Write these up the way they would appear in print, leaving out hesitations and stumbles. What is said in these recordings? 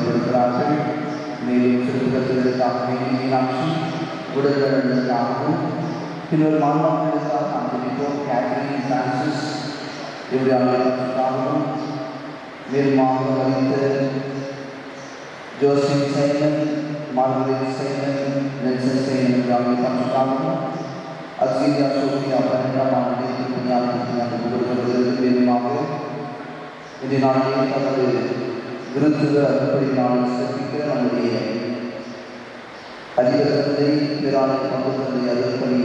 கொடுக்கிறார்கள். மேலும் சிறுபத்திற்காக மீனாட்சி உடல்நலனுக்காகவும் பின்னர் மாணவர்களுக்காக நாம் ஜெபிப்போம். கேத்ரின் பிரான்சிஸ் இவருடைய ஆலயத்திற்காகவும் மேலுமாக வகித்த Joseph Simon, Margaret Simon, Nelson Simon ஆகியோருக்காகவும் அஸ்வீயா சோஃபியா பன்னெண்டாம் கொடுக்கப்படுகிறது. மேலுமாக இதை நாளே தனது விருதுக அடிப்படை நாளில் சிறப்பிக்க நம்முடைய அதிபர் தந்தை பிறாலை பங்கு தந்தை அருள்பணி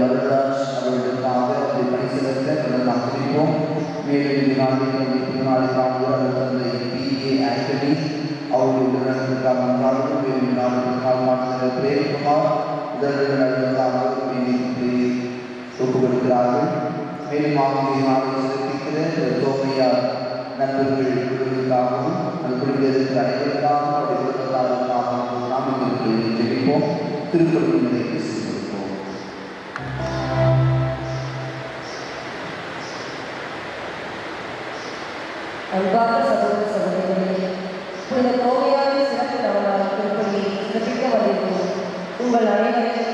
மருதராஜ் அவர்களுக்காக அதை பணி செலுத்த நாம் குறிப்போம். மேலும் இந்த நாளில் திருநாளுக்காக தந்தை PA ஆண்டனி அவருடைய உடல்நலனுக்காக நன்றாகவும் மேலும் நாளுக்காக மாற்றினர் பிரேம்குமார் உடல்நலனுக்காக ஒப்பு கொடுக்கிறார்கள். மேலும் ஆகிய நாளை சிறப்பிக்கிற தோமையா நண்பர்கள் குழுவிற்காகவும் அது குழுவில் இருக்கிற அனைவருக்காகவும் அவருடைய குடும்பத்தாருக்காகவும் நாம் இங்கு ஜெபிப்போம். திருக்குறள் நிலைக்கு செல்வோம். அன்பார்ந்த சகோதர சகோதரிகளே, புனித தோமையாவின் சிறப்பு நவநாள் திருப்பலியை சிறப்பிக்க வந்திருக்கும் உங்கள் அனைவரையும்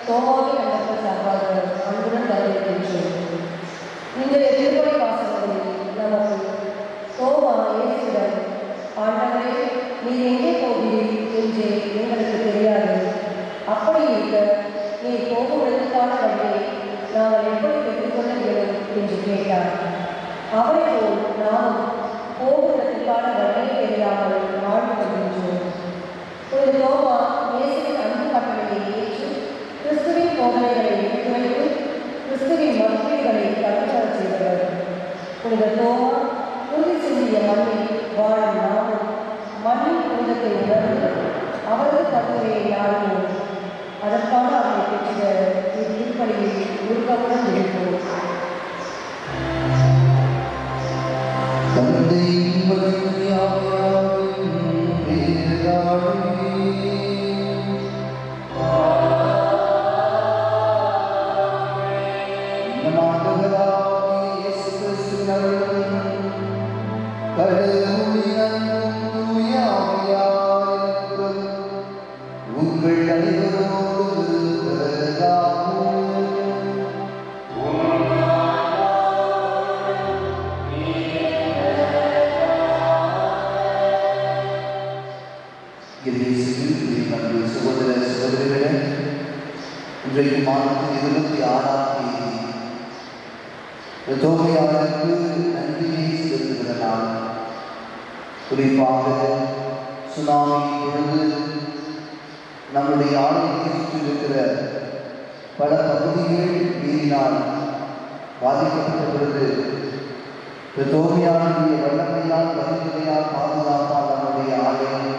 தோமாவின் நண்பர்கள் சார்பாக அன்புடன் வரவேற்கின்றோம். இன்றைய திருப்பலி வாசகங்களில் நமக்கு தோமா இயேசுடன், ஆண்டவரே நீர் எங்கே போகிறீர் என்று எங்களுக்கு தெரியாது, அப்படி இருக்க நீர் போகும் இடத்துக்கான வழியை நாங்கள் எப்படி பெற்றுக்கொள்ள வேண்டும் என்று கேட்டார். அவரை போல் நாம் போகும் இடத்துக்கான வழியை தெரியாமல் வாழ்ந்து வருகின்றோம். ஒரு தோமா இயேசுவின் அன்பு கட்டளையை ஏற்று கிறிஸ்துவின் போதனைகளை எடுத்துரைத்து கிறிஸ்துவின் மதிப்பீடுகளை கற்றுத்தரச் செய்தவர். புனித தோமா உறுதி செஞ்சிய மண்ணில் வாழும் நாமும் மண்ணின் புனிதத்தை உணர்ந்து அவரது கட்டுரையை நாடுவோம். அதற்கான அவரை பெற்ற திருப்பலியில் உருவமுடன் இருப்போம். இன்றைக்கு மாதத்தின் 26ஆம் தேதி தோமையாளருக்கு நன்றியை செலுத்துகிற நாள். குறிப்பாக சுனாமி பொழுது நம்முடைய ஆலயத்தை சுற்றியிருக்கிற பல பகுதிகள் நீரினால் பாதிக்கப்பட்ட பொழுது தோமையாளருடைய வல்லமையால் வலிமையால் பாதுகாப்பால் நம்முடைய ஆலயம்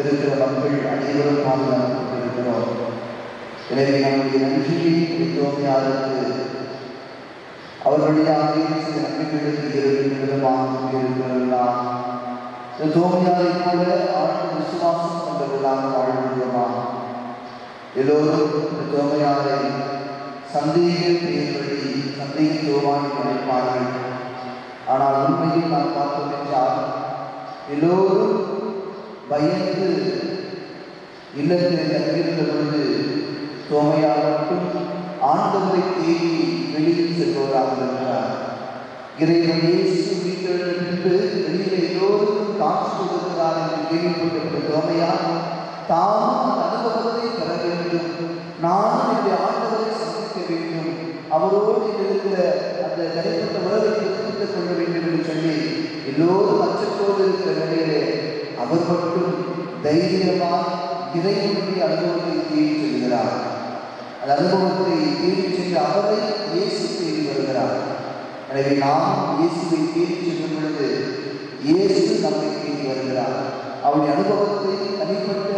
இருக்கிற மக்கள் அனைவரும் பாதுகாக்கப்பட்டிருக்கிறோம். எனவே நம்முடைய நன்றியை தோமையாளருக்கு அவர்களுடைய ஆலயம் சில நன்மைகளுக்கு விதமாக இருக்கிறார். தோமையாரை போல ஆழ்ந்த விசுவாசம் கொண்டவர்களாக வாழ்ந்துள்ளோமா? எல்லோரும் தோமையாரை சந்தேக பெயர்வழி சந்தேக தோமானி நினைப்பார்கள். ஆனால் உண்மையில் நாம் பார்த்தோம் என்றால் எல்லோரும் பயந்து இல்லத்தில் தங்கியிருந்த பொழுது தோமையார் மட்டும் ஆண்டவரை தேடி வெளியில் செல்பவராக இருக்கிறார். இறைவன் இயேசு உயிர்த்தெழுந்த பின்பு வெளியில் எல்லோருக்கும் காட்சி கொடுக்கிறார் என்று கேள்விப்பட்ட தோமையார் தாமும் அந்த அனுபவத்தை பெற வேண்டும், நானும் என்னுடைய ஆண்டவரை சந்திக்க வேண்டும், அவரோடு இருக்கிற அந்த தனிப்பட்ட உறவை புதுப்பித்துக் கொள்ள வேண்டும் என்று சொல்லி எல்லோரும் அச்சத்தோடு இருக்கிற நிலையிலே அவர் மட்டும் தைரியமாக இறைவனுடைய அனுபவத்தை தேடி செல்கிறார். அந்த அனுபவத்தை தேடி சென்று அவரை இயேசு தேடி வருகிறார். எனவே நாம் இயேசுவை தேடி செல்லும் பொழுது இயேசு நம்மை தேடி வருகிறார். அவருடைய அனுபவத்தை தனிப்பட்ட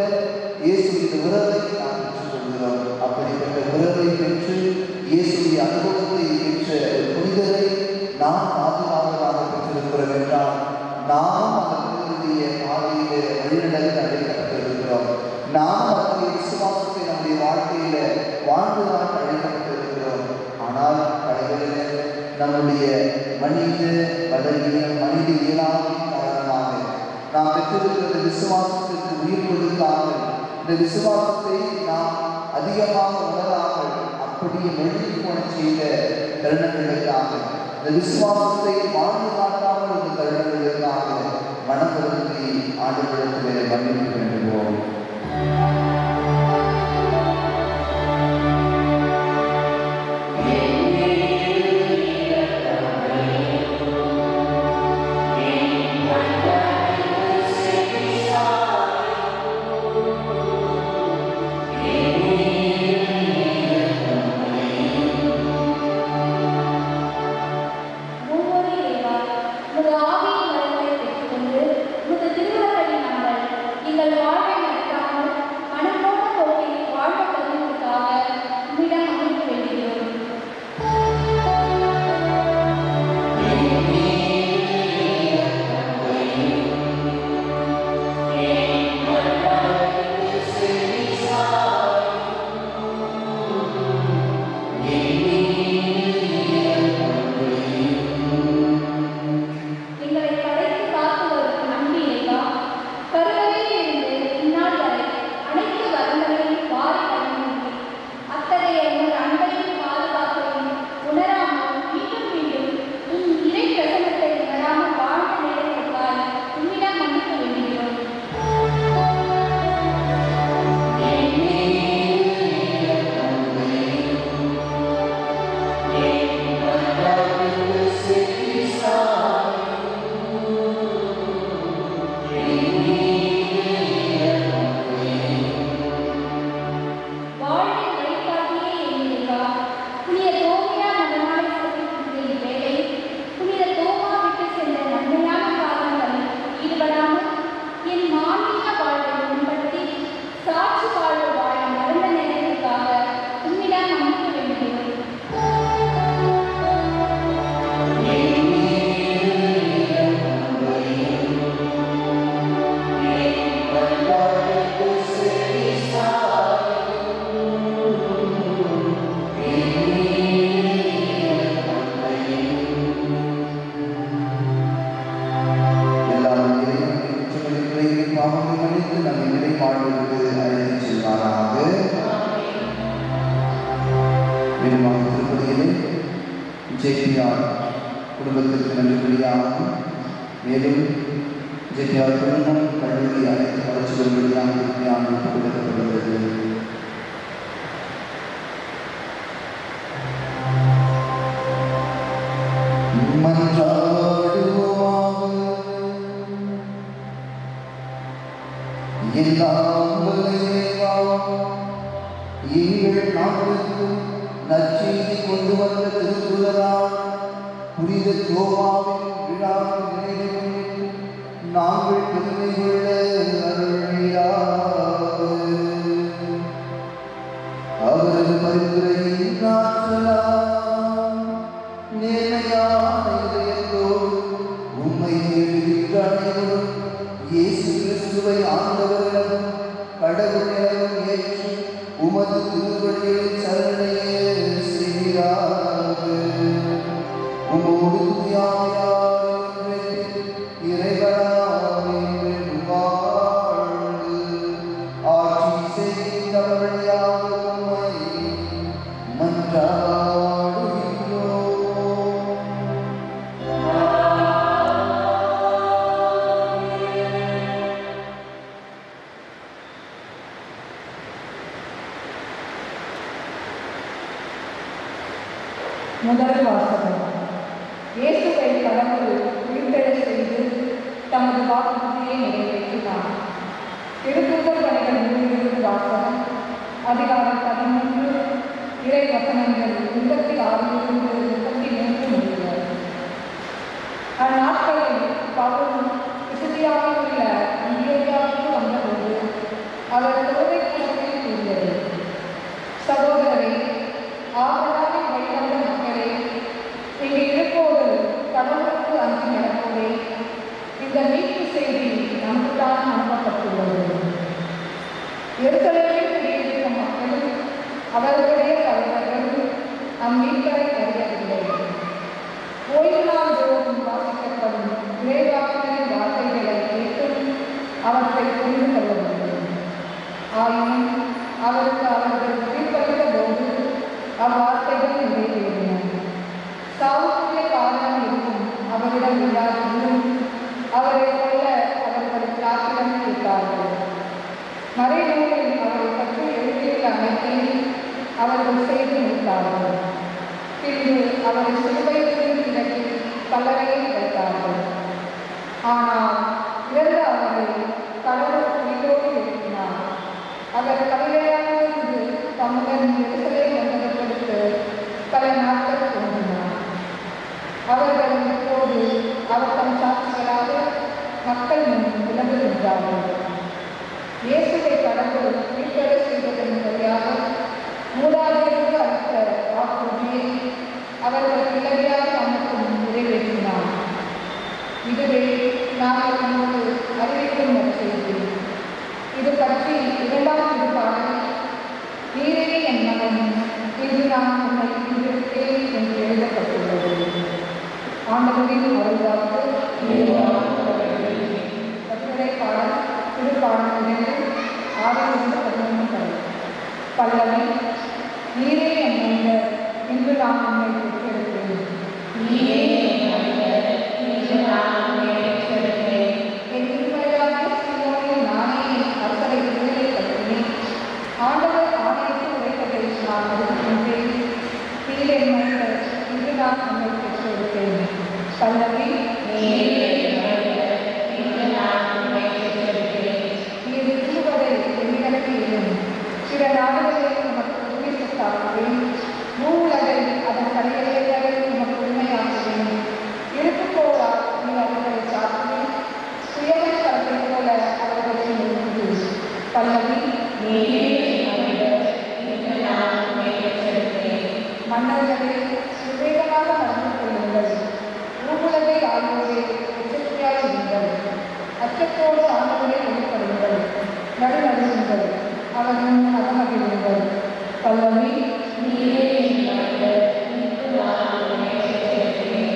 இயேசுடைய உறவை நாம் பெற்றுக் கொள்கிறோம். அப்படிப்பட்ட உறவை பெற்று இயேசுடைய அனுபவத்தை பெற்ற புனிதரை நாம் பாதுகாவலாக பெற்றிருக்கிறோம் என்றால் நாம் அந்த புனிதருடைய பாதையிலே வழிநடத்த அழைக்கப்பட்டிருக்கிறோம். நாம் அவருடைய விசுவாசத்தை நம்முடைய வாழ்க்கையில வாழ்ந்துதான் அழைக்கப்பட்டிருக்கிறோம். ஆனால் கடைகளில் நம்முடைய மனித பதவியின மனித இயலாமையின் காரணமாக நாம் விசுவாசத்திற்கு உயிர் கொடுக்காமல், இந்த விசுவாசத்தை நாம் அதிகமாக உணராமல் அப்படியே நொழுகி போன செய்த தருணங்களுக்காக, இந்த விசுவாசத்தை வாழ்ந்து காட்டாமல் இந்த தருணங்களுக்காக மனப்படுத்தி ஆண்டுகளுக்கு மன்னிப்பு வேண்டுவோம். குடும்பத்திற்கு நன்றிபடியாகவும், மேலும் ஜெபிஆர் குடும்பம் கல்வி அனைத்து வளர்ச்சிகளும் கொடுக்கப்படுகிறது. எங்கள் நாட்டுக்கு நற்செய்தி கொண்டு வந்த திருத்துதரால் புனித தோமாவின் விழாவின் நினைவில் நாங்கள் பெருமை கொள்ள அருள்வீராக. அவரது பரிந்துரையின் ஆற்றலால் நேர்மையான இதயத்தோடு உம்மை தேடுகின்ற அனைவரும் இயேசு கிறிஸ்துவை ஆண்டவரிடம் கடவுளிடம் ஏற்றி உமது திருவடியில் சரணையே செய்கிறார். உமோடு இறைவனாய் வாழ்ந்து ஆட்சி செய்தவர்களாக உம்மை மன்றாடுகின்றோம். முதல் வாசகம். இயேசுவை கடவுள் உயிர்த்தெழச் செய்து தமது வாக்குறுதியை நிறைவேற்றினார். திருத்தூதர் பணிகள் 3 வாசகம். அதிகாரம் 13 இறை வசனங்கள் 26 முடிகிறது. அந்நாட்களில் பவுல் பிசிதியாவில் உள்ள அந்தியோகியாவுக்கு வந்தபோது அவர் தொழுகை கூடத்தில் கூறியது: சகோதரரை, ஆபராவின் வழிவந்த மக்களே, இங்கு இருப்போடு கடவுளுக்கு அஞ்சு நடப்போரே, இந்த மீட்பு செய்தி நமக்குத்தான் அனுப்பப்பட்டுள்ளது. எருசலேமில் குடியிருக்கும் மக்களும் அவர்களுடைய தலைவர்களும் அம்மீட்பரை அறியவில்லை. ஓய்வு நாள் தோறும் வாசிக்கப்படும் இறைவாக்கினரின் வார்த்தைகளை கேட்டும் அவற்றை அவரிடம் இல்லாதென்றும் அவரை கொல்ல அவர்கள் பிலாத்திடம் கேட்டார்கள். மறைநூலில் அவரை பற்றி எழுதியுள்ள அனைத்தையும் அவர்கள் செய்து முடித்தார்கள். பின்பு அவரை சிலுவையில் இறக்கி கல்லறையில் வைத்தார்கள். ஆனால் இறந்த அவரை கடவுள் உயிரோடு எழுப்பினார். அவர் கலிலேயாவிலிருந்து தம்முடன் எருசலேம் வந்ததற்கு பல நாட்கள் தோன்றினார். அவர்கள் இப்போது அவர் தம் சாட்சிகளாக மக்கள் முன் விளங்குகின்றார்கள். இயேசுவை கடவுள் உயிர்த்தெழ செய்ததன் வழியாக மூதாதையருக்கு அளித்த வாக்குறுதியை அவர்கள் இலவியாக நமக்கும் நிறைவேற்றினார். இதுவே நாங்கள் நமக்கு அறிவிக்கும் நற்செய்தி. இது பற்றி 2ஆம் திருப்பாடலில் நீரே என் மகன், இன்று நான் உன்னை ஈன்றெடுத்தேன் என்று எழுதப்பட்டுள்ளது. ஆண்டவரின் அருள்வாக்கு. கட்டுரை பாடல் திருப்பாடல் 6-11 வரை. பல்லவி. நீரே என் மைந்தர், இன்று நான் உன்னை பெற்றெடுத்தேன். நீரே என் மைந்தர், இன்று நான் உன்னை பெற்றெடுத்தேன். என் திருமலையாகிய சீயோனில் நானே என் அரசரை விடுதலை கட்டினேன். ஆண்டவர் ஆணையத்தை உரைப்பதை நான் அறிவிக்கின்றேன். நீரே என் மைந்தர், இன்று நான் உன்னை பெற்றெடுத்தேன். பல்லவி. நீரே என் மைந்தர், இன்று நான் உன்னை பெற்றெடுத்தேன். நீர் விரும்புவதை என்னிடமே இடும். பிற நாடுகளை உமக்கு உரிமையாக்குவேன். நூலகை அதன் கலைகளை உமக்கு உரிமையாக்குவேன். இருக்கும்போதா நீ அவர்களை சாத்துவேன். சுயமை தரத்தை போல அவர்களை நிறுத்து. பல்லவி. மன்னர்களே, விவேகமாக நடந்து கொள்ளுங்கள். நூலகை ஆகியோரே எச்சரிக்கையாக இருங்கள். அச்சத்தோடு ஆண்டவரை வெளிப்படுங்கள். நடுநடுங்கள். அவர்கள் அகமகிழுங்கள். பல்லவி. நீரே என் மைந்தர், இன்று நான் உன்னை பெற்றெடுத்தேன்.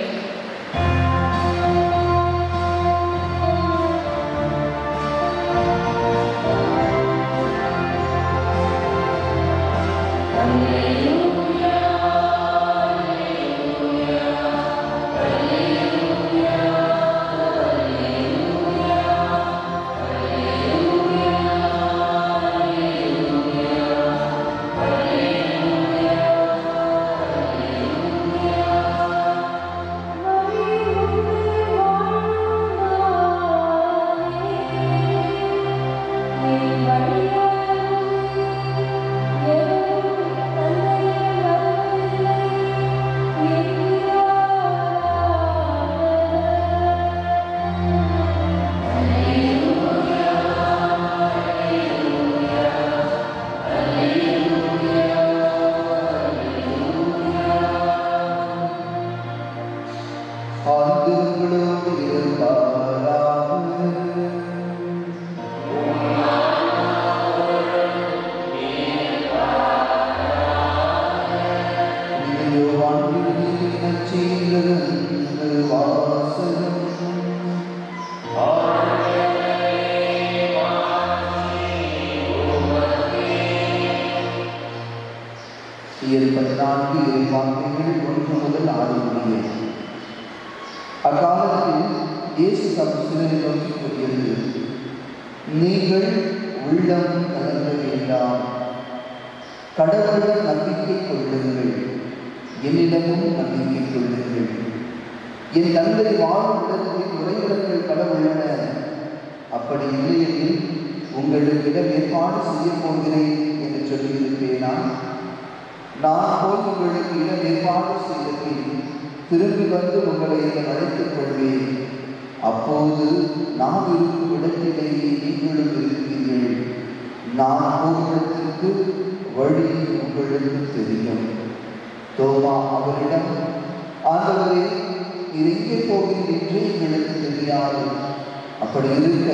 அக்காலத்தில் இயேசு தம் சிலரை நோக்கி கூறியது, நீங்கள் உள்ளம் கலங்க வேண்டாம். கடவுளுடன் நம்பிக்கை கொள்ளுங்கள், என்னிடமும் நம்பிக்கை கொள்ளுங்கள். என் தந்தை வாழும் இடத்தில் உறைவிடங்கள் பல உள்ளன. அப்படி இல்லையெனில் உங்களுக்கு இடம் ஏற்பாடு செய்ய போகிறேன் என்று சொல்லியிருப்பேனா? நான் போய் உங்களுக்கு இடம் ஏற்பாடு செய்த பின் திரும்பி வந்து உங்களை அழைத்துக் கொள்வேன். அப்போது நான் இருக்கும் இடத்திலேயே நீங்களும் இருப்பீர்கள். நான் போகும் இடத்திற்கு வழி உங்களுக்கு தெரியும். தோமா அவரிடம், ஆண்டவரே, நீர் எங்கே போகிறீர் என்று எங்களுக்கு தெரியாது. அப்படி இருக்க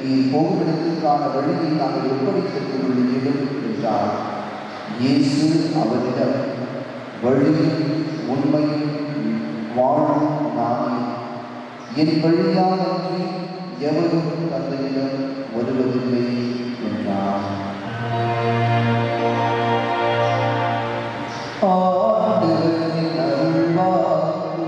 நீ போகும் இடத்திற்கான வழியை நாங்கள் எப்படி பெற்றுக் கொள்கிறோம் என்றார். இயேசு அவரிடம், வழியும் உண்மையும் வாழும் நானே. என் வழியானன்றி எவரும் தந்தையிடம் வருவதில்லை என்றார். ஆண்டவரின் அருள்வாக்கு.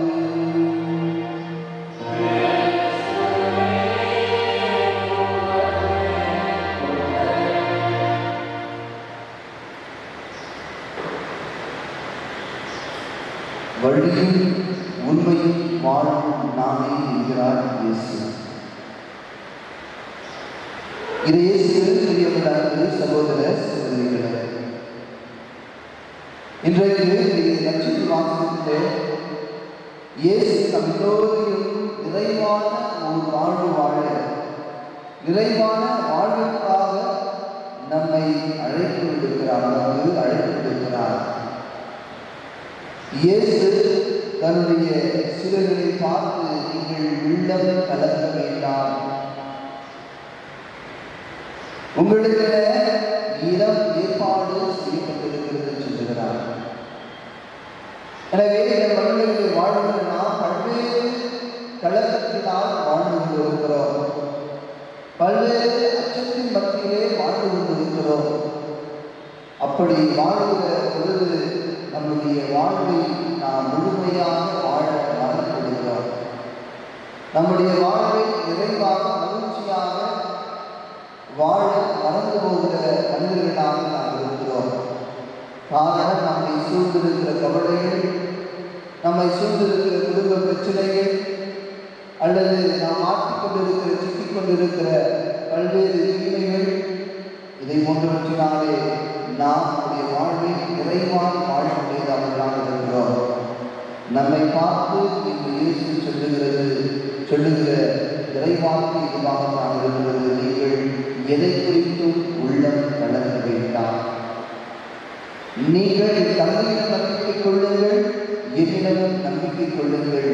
இயேசு. இது இயேசுவில் பிரியப்பட்ட சகோதர சகோதரிகளே, இன்றைக்கு நட்சத்திர வாசகத்திலே இயேசு நம் எல்லோரையும் நிறைவான ஒரு வாழ்வு வாழ, நிறைவான வாழ்வுக்காக நம்மை அழைத்து விடுகிறார், நமக்கு அழைத்து விடுகிறார். இயேசு தன்னுடைய சீடர்களை பார்த்து, நீங்கள் உள்ளம் கலக்க வேண்டாம், உங்களுக்கு இடம் ஏற்பாடு செய்யப்பட்டிருக்கிறது சொல்லுகிறார். எனவே இந்த மனிதர்களை வாழ்வதற்கு நாம் பல்வேறு கலக்கத்தினால் வாழ்ந்து கொண்டிருக்கிறோம், பல்வேறு அச்சத்தின் மத்தியிலே வாழ்ந்து கொண்டிருக்கிறோம். அப்படி வாழ்கிற பொழுது நம்முடைய வாழ்வை நாம் முழுமையாக வாழ மறந்துவிடுகிறோம். நம்முடைய வாழ்வை நிறைவாக மகிழ்ச்சியாக வாழ மறந்து போகிற மனிதர்களாக நாம் இருக்கிறோம். காரணம், நம்மை சூழ்ந்திருக்கிற கவலைகள், நம்மை சூழ்ந்திருக்கிற குடும்ப பிரச்சனைகள், அல்லது நாம் மாற்றிக்கொண்டிருக்கிற சிக்கிக் கொண்டிருக்கிற பல்வேறு தீமைகள், இதை போன்றவற்றினாலே நாம் நம்முடைய வாழ்வை நிறைவாக வாழ முடியாதவர்களாக இருக்கிறோம். நம்மை பார்த்து இன்று இயேசு சொல்லுகிற இறைவாக்கு இதுவாக நாம் இருக்கிறது, நீங்கள் எதை குறித்தும் உள்ளம் கலக்க வேண்டாம், நீங்கள் தங்களிடம் நம்பிக்கை கொள்ளுங்கள், என்னிடமும் நம்பிக்கை கொள்ளுங்கள்,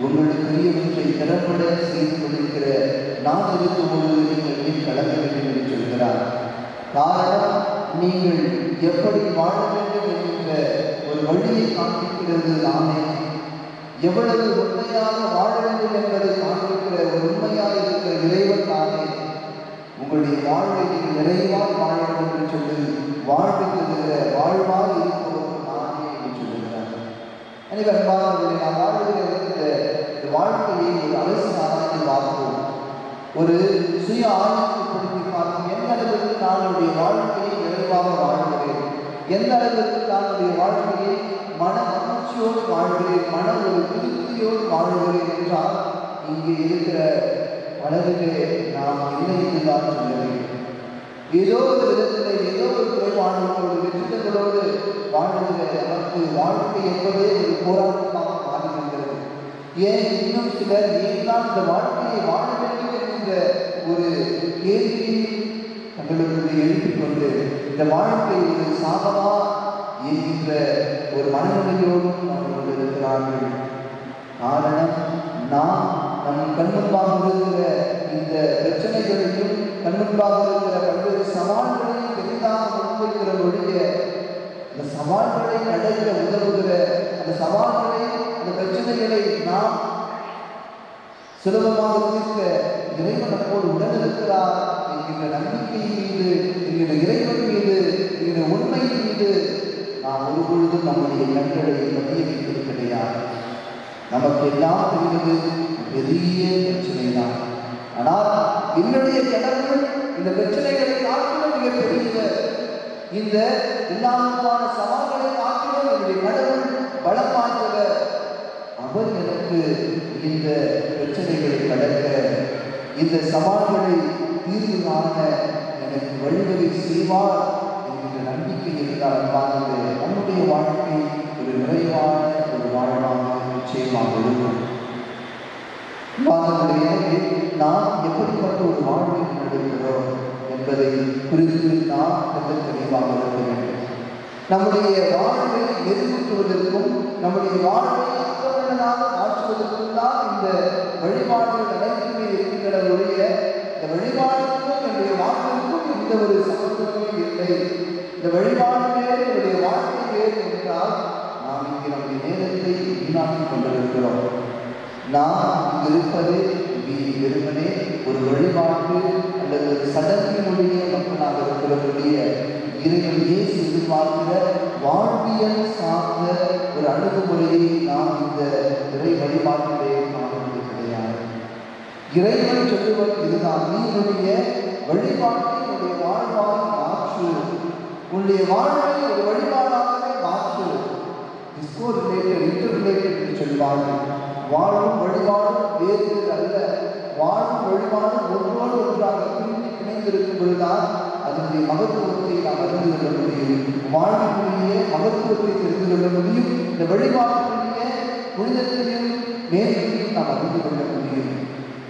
உங்களுக்குரியவற்றை திறம்பட செய்து கொண்டிருக்கிற நான் இருக்கும் பொழுது நீங்கள் ஏன் கலக்க வேண்டும் என்று சொல்கிறார். காரணம், நீங்கள் எப்படி வாழ வேண்டும் என்கின்ற ஒரு வழியை காண்பிக்கிறது நானே. எவ்வளவு உண்மையாக வாழ வேண்டும் என்பதை காண்பிக்கிற ஒரு உண்மையாக இருக்கிற இறைவன் நானே. உங்களுடைய வாழ்வை நீங்கள் நிறைவாக வாழ வேண்டும் என்று சொல்லி வாழ்வுகிற வாழ்வாக இருப்பவர்கள் நானே என்று சொல்லுகிறார். எனவே அன்பானவர்களே, நாம் வாழ்கிற இந்த வாழ்க்கையை ஒரு அரசு ஆராய்ந்து பார்ப்போம், ஒரு சுய ஆராய்ச்சிப்படுத்தி பார்ப்போம். எந்த அளவிற்கு நானுடைய வாழ்க்கையை நிறைவாக வாழ்கிறேன், எந்த அளவிற்கு நானுடைய வாழ்க்கையை மன மகிழ்ச்சியோடு வாழ்கிறேன், மன ஒரு திருப்தியோடு வாழ்கிறேன் என்றால் இங்கே இருக்கிற பலரிலே நாம் இல்லை என்றுதான் சொல்ல வேண்டும். ஏதோ ஒரு விதத்தில் ஏதோ ஒரு குறைபாடுகளோடு வெற்றிகளோடு வாழ்கிற நமக்கு வாழ்க்கை என்பதே ஒரு போராட்டமாக மாறுகின்றது. ஏன் இன்னும் சிலர் ஏன்தான் இந்த வாழ்க்கையை வாழ வேண்டும் என்கின்ற ஒரு கேள்வியை தங்களுக்கு எழுப்பிக் கொண்டு இந்த வாழ்க்கை ஒரு சாபமா என்கின்ற ஒரு மனநிலையோடும் அவர்கள் இருக்கிறார்கள். காரணம், நாம் நம் கண்முன்பாக இருக்கிற இந்த பிரச்சனைகளையும் கண்முன்பாக இருக்கிற பல்வேறு சவால்களையும் பெரிதாக முன்வைக்கிற ஒழிய அந்த சவால்களை அடைக்க உதவுகிற அந்த சவால்களை அந்த பிரச்சனைகளை நாம் சுலபமாக தீர்க்க இறைவன் நம்மோடு உடன் இருக்கிறார் என்கின்ற நம்பிக்கை மீது, என்கிற இறைவன் மீது, என்கிற உண்மையின் மீது நாம் ஒருபொழுதும் நம்முடைய கண்களை பதிய வைப்பது கிடையாது. நமக்கு எல்லாம் தெரிவது பெரிய பிரச்சனை தான். ஆனால் என்னுடைய கடவுள் இந்த பிரச்சனைகளை காட்டிலும் மிகப்பெரிய, இந்த எல்லாமான சவால்களை காட்டிலும் என்னுடைய கடவுள் பலமாற்றவர். அவர் எனக்கு இந்த பிரச்சனைகளை கடக்க, இந்த சவால்களை தீர்வு காண எனக்கு வழிவகை செய்வார் என்கின்ற நம்பிக்கை இருந்தால் பார்த்து நம்முடைய வாழ்க்கை ஒரு நிறைவான ஒரு வாழ்வாக நிச்சயமாக இருக்கும். நாம் எப்படிப்பட்ட ஒரு வாழ்வை நடக்கிறோம் என்பதை குறித்து நாம் மிக தெளிவாக இருக்க வேண்டும். நம்முடைய வாழ்வை எதிர்கொள்வதற்கும் நம்முடைய வாழ்வை அர்த்தமுள்ளதாக மாற்றுவதற்கும் தான் இந்த வழிபாடுகள் அனைத்துமே இருக்கின்றவருடைய இந்த வழிபாடுக்கும் என்னுடைய வாழ்க்கைக்கும் எந்த ஒரு சம்பந்தமும் இல்லை. இந்த வழிபாடு வேறு, என்னுடைய வாழ்க்கை வேறு என்றால் நாம் இங்கே நம்முடைய நேரத்தை வீணாக்கிக் கொண்டிருக்கிறோம். நாம் இங்கு இருப்பது வெறுமனே ஒரு வழிபாட்டு அல்லது சடங்கினுடைய மக்களாக இருக்கிறவர்களுடைய இறைவன் இயேசு எதிர்பார்க்கிற வாழ்வியல் சார்ந்த ஒரு அணுகுமுறையை நாம் இந்த இறை வழிபாட்டிலே காணுவது கிடையாது. இறைவன் சொல்லுவது இதுதான், நீனுடைய வழிபாட்டை உன்னுடைய வாழ்வாக மாற்று, உன்னுடைய வாழ்வை ஒரு வழிபாடாகவே மாற்று. டிஸ்கோ ரிலேட்டட், இன்டர் ரிலேட்டட் என்று சொல்வார்கள். வாழும் வழிபாடும் வேறு அல்ல. வைத்திருக்கும் பொழுதுதான் அதனுடைய மகத்துவத்தை நாம் அறிந்து கொள்ள முடியும். வாழ்வுக்குரிய மகத்துவத்தை தெரிந்து கொள்ள முடியும். இந்த வழிபாட்டுக்குரிய புனிதத்தையும் மேன்மையும் நாம் அறிந்து கொள்ள முடியும்.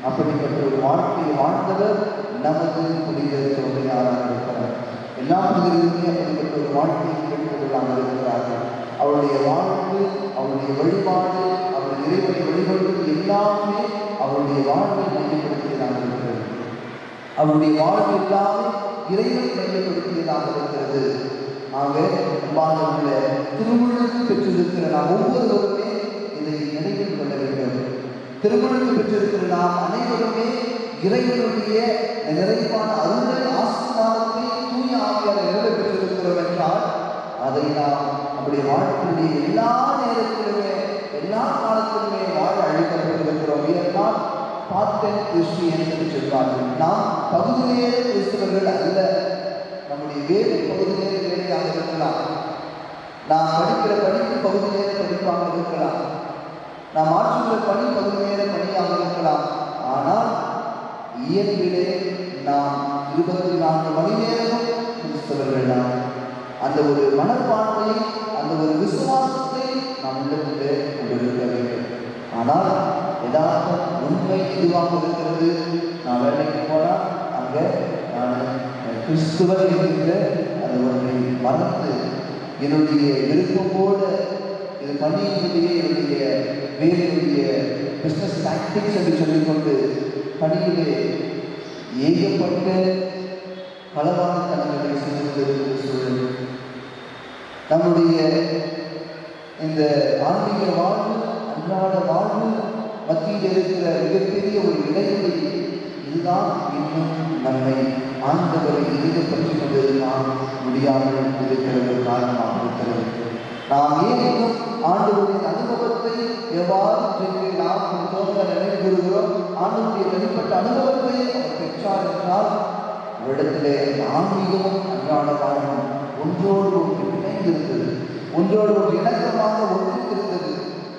அப்படிப்பட்ட ஒரு வாழ்க்கையை வாழ்ந்தவர் நமது புனித தோமையாராக இருக்கிறார். எல்லா புனிதர்களுமே அப்படிப்பட்ட ஒரு வாழ்க்கையை கேட்டுக்கொள்ளாமல் இருக்கிறார்கள். அவருடைய வாழ்வு, அவருடைய வழிபாடு, அவருடைய இறைவனை வழிபடுவது எல்லாமே அவருடைய வாழ்வை மையப்படுத்தியதாக இருக்கிறது. அவருடைய வாழ்வு எல்லாமே இறைவனை மையப்படுத்தியதாக இருக்கிறது. ஆக அன்பானவர்கள திருமுழுக்கு பெற்றிருக்கிற நாம் ஒவ்வொருவருமே இதை நினைவில் கொள்ள வேண்டும். திருமுழுக்கு பெற்றிருக்கிற நாம் அனைவருமே இறைவனுடைய நிறைவான அருளை ஆசீர்வாதத்தை தூய ஆவியாரை நிறைவு பெற்றிருக்கிறோம் என்றால் அதை நாம் நம்முடைய வாழ்க்கையுடைய எல்லா நேரத்திலுமே எல்லா காலத்திலுமே வாழ அழைக்கப்பட்டிருக்கிறோம். இதனால் பாத்தன் கிறிஸ்டியன் என்று சொல்வார்கள். நாம் பகுதி நேர கிறிஸ்தவர்கள் அல்ல. நம்முடைய வேறு பகுதி நேர வேலையாக இருக்கலாம். நாம் படிக்கிற படிப்பு பகுதி நேர படிப்பாக இருக்கலாம். நாம் ஆற்றுகிற பணி பகுதி நேர பணியாக இருக்கலாம். ஆனால் இயற்பிலே நாம் 24 மணி நேரமும் கிறிஸ்தவர்கள் தான். அந்த ஒரு மனப்பான்மை, அந்த ஒரு விசுவாசத்தை நாம் உள்ளத்திலே கொண்டிருக்க வேண்டும். ஆனால் யதார்த்தம் உண்மை எதுவாக இருக்கிறது? நான் வேலைக்கு போனால் அங்கே நான் கிறிஸ்துவர் என்கிற அந்த ஒன்றை மறந்து என்னுடைய விருப்பமோடு இது பணியினுடைய என்னுடைய வேலையுடைய பிஸ்னஸ் டாக்டிக்ஸ் என்று சொல்லிக்கொண்டு பணியிலே ஏகப்பட்ட பலவான தனங்களை செய்து சூழல். நம்முடைய இந்த ஆன்மீக வாழ்வு, அன்றாட வாழ்வு மத்தியில் இருக்கிற மிகப்பெரிய ஒரு இடைவெளி இதுதான் இன்னும் நம்மை ஆண்டவரை ஈடுபற்றி கொண்டிருந்தால் முடியாமல் இருக்கிற ஒரு காரணமாக இருக்கிறது. நாம் ஏன் இன்னும் ஆண்டவருடைய அனுபவத்தை எவ்வாறு நாம் தோன்ற நினைவு கூறுகிறோம்? ஆண்டவருடைய தனிப்பட்ட அனுபவத்தை அவர் பெற்றார் என்றால் அவரிடத்திலே ஆன்மீகமும் அன்றாட வாழ்வும் ஒன்றோடு ஒன்று இணைந்திருந்தது, ஒன்றோடு ஒரு இணக்கமாக ஒன்றிருந்தது.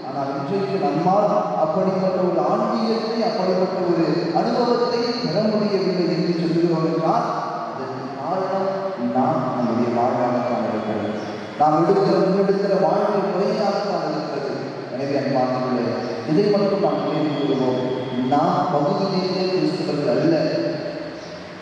ஆனால் இன்றைக்கு நம்மால் அப்படிப்பட்ட ஒரு ஆன்மீகத்தை, அப்படிப்பட்ட ஒரு அனுபவத்தை பெற முடியவில்லை என்று சொல்கிறோம் என்றால் அதற்கு காரணம் நாம் நம்முடைய வாழ்வாகத்தான் இருக்கிறது. நாம் முன்னெடுக்கிற வாழ்க்கை முறையாகத்தான் இருக்கிறது. எனவே அன்பானவர்களே, இதை மட்டும் நாம் நினைவு கூறுவோம். நாம் பகுதி நேர கிறிஸ்தவர்கள் அல்ல.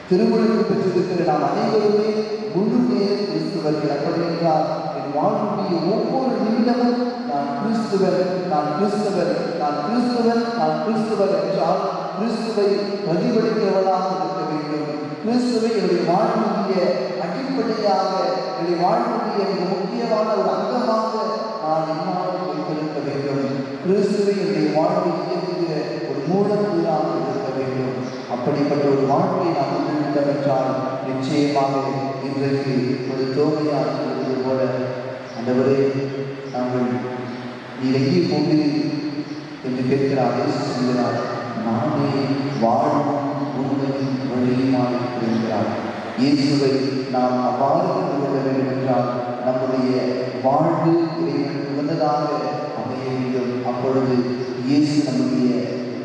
திருமுழுக்கு பெற்றிருக்கிற நாம் அனைவருமே முழு நேர கிறிஸ்துவர்கள். அப்படி என்றால் என் வாழ்வுடைய ஒவ்வொரு நிமிடமும் நான் கிறிஸ்துவர், நான் கிறிஸ்தவர், நான் கிறிஸ்துவர், நான் கிறிஸ்துவர் என்றால் கிறிஸ்துவை பிரதிபலிக்கிறவனாக இருக்க வேண்டும். கிறிஸ்துவை என்னுடைய வாழ்வுடைய அடிப்படையாக, என்னுடைய வாழ்வுடைய மிக முக்கியமான ஒரு அங்கமாக நான் என்னாலும் வைத்திருக்க வேண்டும். கிறிஸ்துவை என்னுடைய வாழ்வை இயக்குகிற ஒரு மூலக்கூறாக இருக்க வேண்டும். அப்படிப்பட்ட ஒரு வாழ்க்கை நாம் கொண்டிருந்தோம் என்றால் நிச்சயமாக இன்றைக்கு ஒரு தோமையாக இருப்பது போல ஆண்டவரே நாங்கள் நீர் எங்கே போகிறீர் என்று கேட்கிறார். சொல்கிறார், நானே வாழும் உண்மையும் வழியுமாக இருக்கிறார். இயேசுவை நாம் அவ்வாறு கொண்டு கொள்ள வேண்டும் என்றால் நம்முடைய வாழ்வு இறைவனுக்கு உகந்ததாக அமைய வேண்டும். அப்பொழுது இயேசு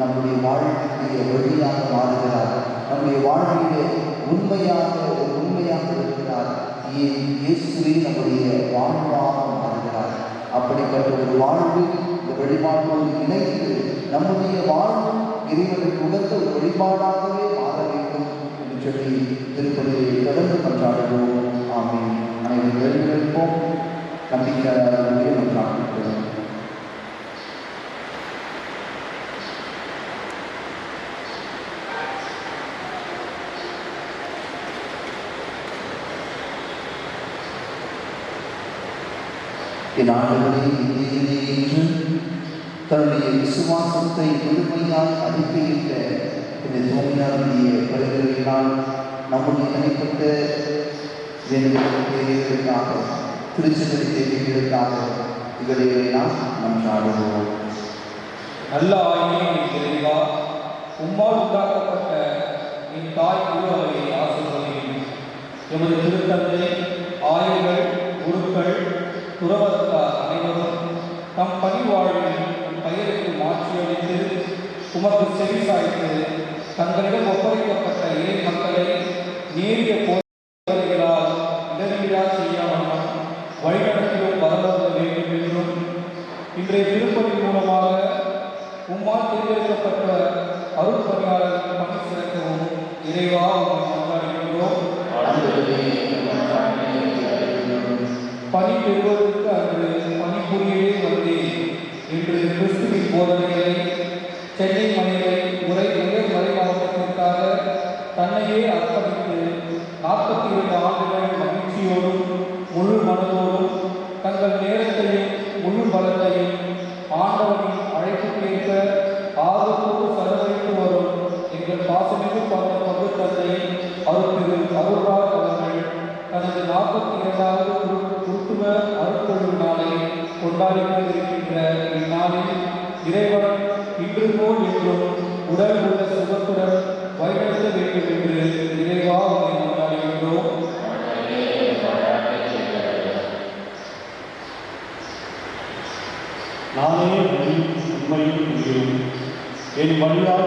நம்முடைய வாழ்க்கைய வழியாக மாறுகிறார். நம்முடைய வாழ்விலே உண்மையாக இருக்கிறார். இயேசுவே நம்முடைய வாழ்வாக மாறுகிறார். அப்படிப்பட்ட ஒரு வாழ்வு இந்த வழிபாட்டோடு இணைந்து நம்முடைய வாழ்வும் இறைவனுக்கு உகந்த ஒரு வழிபாடாகவே மாற வேண்டும் என்று சொல்லி திருப்பதியை தொடர்ந்து கொண்டாடுவோம். ஆமென். அனைவரும் எழுந்திருப்போம். நம்பிக்கையாளர்களே கொண்டாடுகிறோம். என் ஆண்டவரே, இன்று தன்னுடைய விசுவாசத்தை முழுமையால் அறிக்கையிட்ட இந்த தோமையாருடைய பரிந்துரையினால் நம்முடைய தனிப்பட்ட தேவைகளுக்காக, திருச்சபை தேவைகளுக்காக இவர்களை நாம் சாடுவோம். நல்ல ஆய்வினை தெளிவா உம்மால் உண்டாக்கப்பட்ட என் தாய் உருவங்களை ஆசிர்வதியும். எமது திருத்தந்தை, ஆயர்கள், குருக்கள், துறவரத்தார் அனைவரும் தம் பணி வாழ்வில் பெயருக்கு மாற்றியளித்து உமக்கு செவி சாய்த்து தங்களிடம் ஒப்படைக்கப்பட்ட இறை மக்களை நேரிய போராளிகளால் இடரீடா செய்யாமல் வழிநடத்திலும் வரலாறு வேண்டும் என்றும் இன்றைய திருப்பதி மூலமாக உம்மால் தேர்ந்தெடுக்கப்பட்ட அருட்பணியாளர்கள் பணி சிறக்கவும் இறைவா உம்மை கொண்டாடுகிறோம். பணி பெறுவதற்கு அன்று பணிபுரியவே வந்தேன் என்று கிறிஸ்துவின் போதனைகளை சென்னை மணியை உயர் மறை மாவட்டத்திற்காக தன்னையே அர்ப்பணித்து 42 ஆண்டுகள் மகிழ்ச்சியோடும் முழு மனதோடும் தங்கள் நேரத்தையும் முழு பலத்தையும் ஆண்டவனின் அழைப்புக்கேற்ப ஆர்வத்தோடு செலவழித்து வரும் எங்கள் பாசமிகு பங்கு தந்தை அவருக்கு அருள்ராஜ் அவர்கள் தனது 42வது குருத்துவ அருட்கொள்ளும் நாளை கொண்டாடி கொண்டிருக்கின்ற இந்நாளில் இறைவன் இன்று போல் என்றும் உடல் உள்ள சுகத்துடன் வழிநடத்த வேண்டும் என்று இறைவா உம்மை கொண்டாடுகின்றோம். நானே வழியும் உண்மையும் உயிரும் என் வழியாக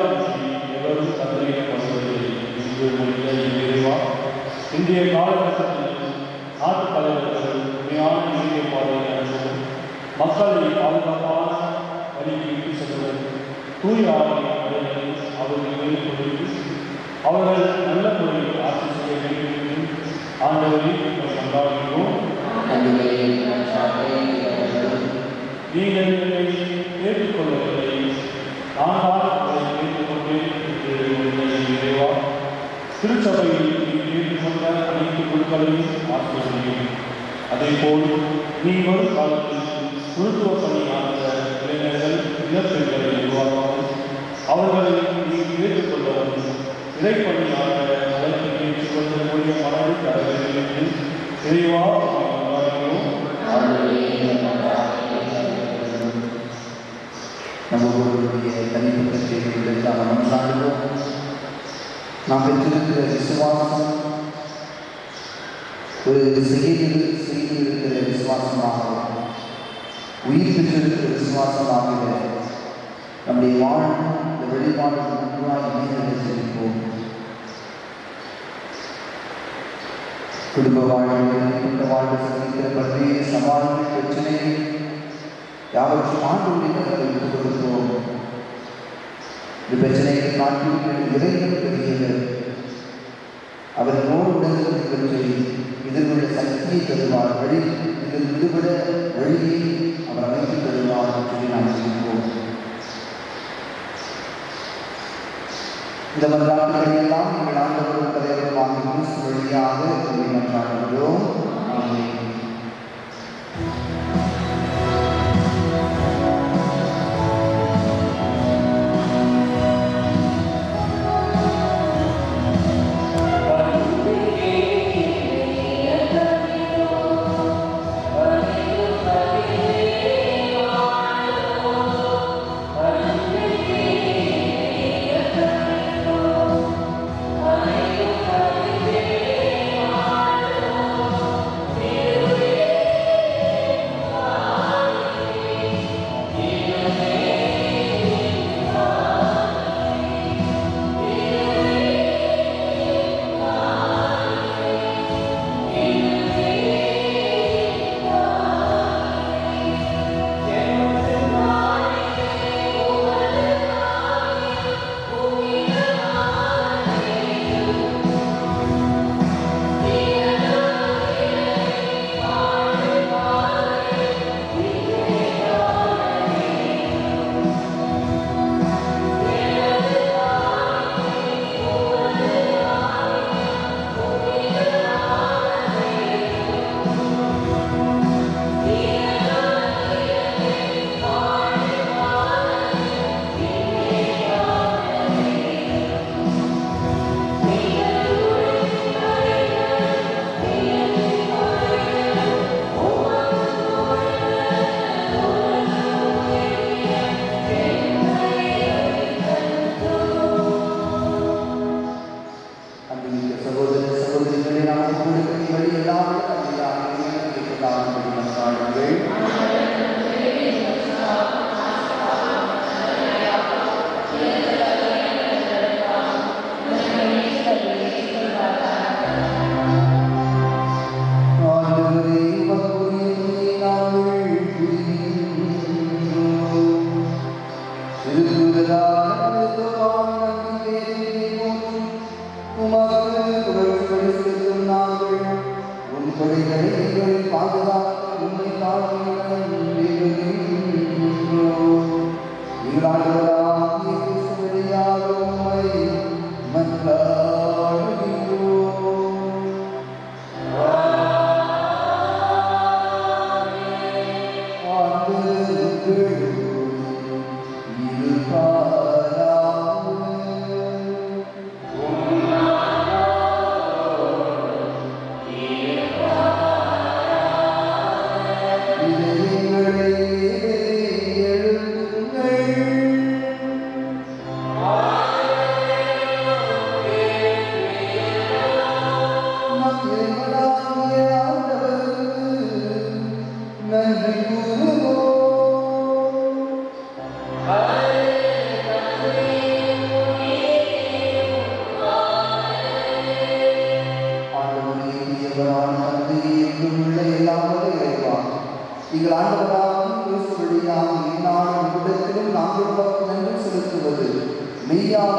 எவரும் தந்தையிடப்படுவதில்லை என்று மொழிய இறைவா, இன்றைய காலகட்டத்தில் நாட்டு தலைவர்கள் உண்மையான நீதிய பாதையை அனுப்பவும் மக்களை பாதுகாப்பான வழிக்கு இட்டு செல்வது தூய ஆணையை அடைவதை அவர்கள் மேற்கொண்டு அவர்கள் நல்ல முறையில் ஆட்சி செய்ய வேண்டும் என்று ஆண்டவரை கொண்டாடுகிறோம். நீங்கள் என்னை ஏற்றுக்கொள்ளவில்லை, நான் தான் உங்களை ஏற்றுக்கொண்டேன் என்று இறைவா, திருச்சபையில் நீங்கள் ஏற்றுக்கொண்ட அனைத்து குழுக்களையும் ஆசிரியர். அதேபோல் நீ வரும் காலத்தில் குருத்துவ பணியாற்ற இளைஞர்கள் இளப்பெண்களை உருவாக்கவும் அவர்களை நீ ஏற்றுக்கொள்ளவும் இறைப்பணியாற்ற அழைப்பு ஏற்றுக்கொள்ளக்கூடிய மனதை தர வேண்டும் என்று இறைவா கொண்டாடுகிறோம். நம்மளுடைய தனிப்பட்ட செய்திகளுக்காக நாம் சாடுவோம். நாம் பெற்றிருக்கிற விசுவாசம் ஒரு செய்திருக்கிற விசுவாசமாக, உயிர் பெற்றிருக்கிற விசுவாசமாக நம்முடைய வாழ்வு இந்த வெளிப்பாடு முன்பாக இணைந்திருப்போம். குடும்ப வாழ்வு, தனிப்பட்ட வாழ்வு சந்திக்கிற பல்வேறு சவால்கள், பிரச்சனைகள் யாவற்றும் ஆண்டவருடைய விட்டுக் கொடுக்கிறோம். இந்த பிரச்சனைகளை நாட்டில் இறைவன் பெரியவர். அவர்களோடு உடனே எதிர்கொள்ள சக்தியை தருவார். இதில் விடுபட வழியை அவர் அமைத்து தருவார் என்று நாம் சொல்கிறோம். இந்த மன்றாட்டுகளை எல்லாம் எங்கள் ஆண்டவரும் தலைவருமாக கிறிஸ்து வழியாக மன்றாடுகிறோம். ஆமென். Yeah.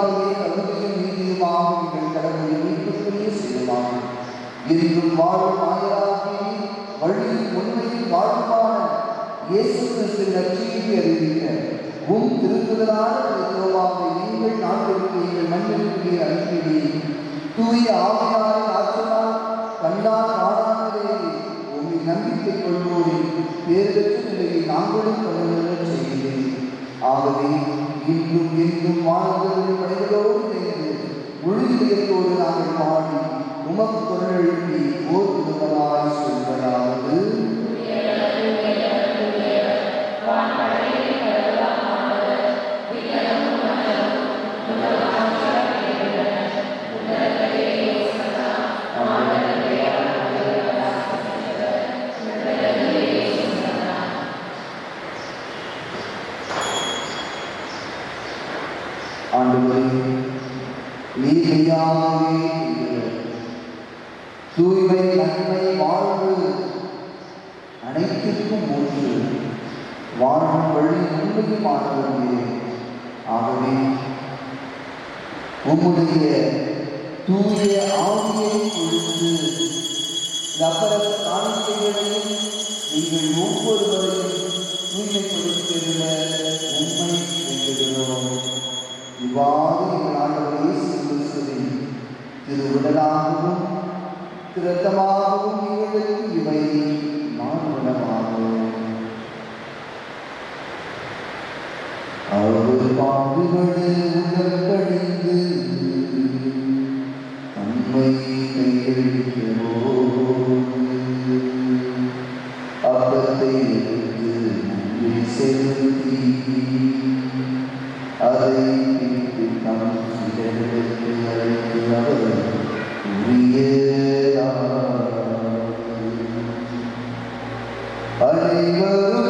மெய்யாகவே தகுதியும் நீதியுமாக எங்கள் கடவுளை மீட்புக்குரிய செய்யலாம். என்றும் வாழும் ஆயராகி வழியில் உண்மையில் வாழ்வான இயேசு கிறிஸ்துவின் நற்செய்தியை அறிவிக்க திருக்குதலான கிறிஸ்துவாக எங்கள் நாட்டிற்கு எங்கள் மண்ணிற்கு அனுப்பினி தூய ஆவியாரின் ஆற்றலால் கண்டால் காணாமலே உங்களை நம்பிக்கை கொள்வோரின் பேர் பெற்ற நிலையை நாங்களும் கொண்டுள்ள செய்கிறேன். ஆகவே இன்றும் என்றும் வாழ்ந்தவர்கள் படைகளோடு இணைந்து முழு இதயத்தோடு நாங்கள் பாடி உமக்கு குரல் எழுப்பி ஓர் முதலாய் சொல்வதாவது. தூய்மை நன்மை வாழ்வு அனைத்திற்கும் மூன்று வாழும் வழி உண்மையும் ஆனவர்களே. ஆகவே உம்முடைய தூய ஆவியை கொடுத்து நபரச காணிக்கைகளையும் நீங்கள் ஒவ்வொருவரையும் தூய்மைப்படுத்தியுள்ள உண்மை என்கிறோம். இவ்வாறு எங்கள் ஆண்டவர் இயேசு கிறிஸ்துவின் திருவுடலாகவும் திருத்தமாகவும் எங்களுக்கு இவை மாறுபடமாகும். அவர் பாடுபடு உடற்படிந்து தம்மை கையெழுத்தவோ அப்பத்தை எடுத்து நன்றி செலுத்தி அதை பிடித்து தம் சிலருக்கு அழைத்து அவர் அனைவரும்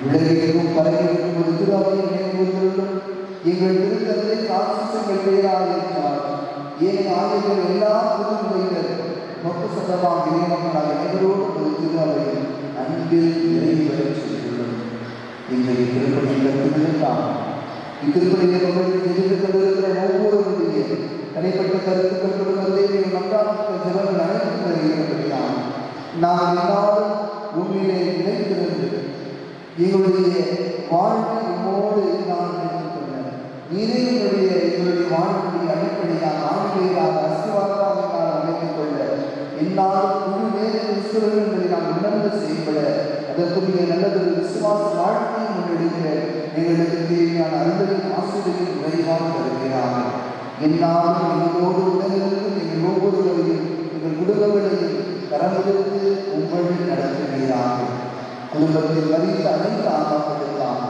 உலகிற்கும் பரவியிருக்கும் ஒரு திருவாவை நினைவுகளும் எங்கள் திருத்தந்தை பிரான்சிஸ்கள் பெயராயிருக்கிறார். ஏன் ஆயர்கள் எல்லா புதுமுறையினர் மொத்த சட்டமாக இறைமக்களாக அனைவரோடு ஒரு திருவாவை அன்பில் நிறைவேற செய்துள்ளோம். எங்களை திருப்பணி கருத்துக்களுக்காக இத்திருப்பணியை எதிர்த்து கொண்டிருக்கிற ஒவ்வொருவருடைய தனிப்பட்ட கருத்துக்கள் கொடுப்பதை மக்களுக்கு ஜனங்கள் அனைத்து இருக்கிறார். நாம் எல்லாரும் உண்மையிலே நினைத்திருந்து எங்களுடைய வாழ்க்கை உம்மோடு நான் நினைத்துக்கொண்டேன். நீரே எங்களுடைய வாழ்க்கையை அடிப்படையாக ஆண்மையாக அசிவாரமாக நான் அமைத்துக் கொள்ள என்னால் முழு நேரம் விசுவல் என்பதை நான் உணர்ந்து செயல்பட அதற்குரிய நல்லதொரு விசுவாச வாழ்க்கையை முன்னெடுக்க எங்களுக்கு தேவையான அருளையும் ஆசிரியரையும் விரைவாக தருகிறார்கள். என்னாலும் எங்களோடு உடனிருந்து எங்கள் ஒவ்வொருவரையும் எங்கள் குடும்பங்களையும் கரமெடுத்து உங்களில் நடத்துகிறார்கள். குடும்பத்தில் மதித்த அனைத்து ஆன்மாக்களுக்காக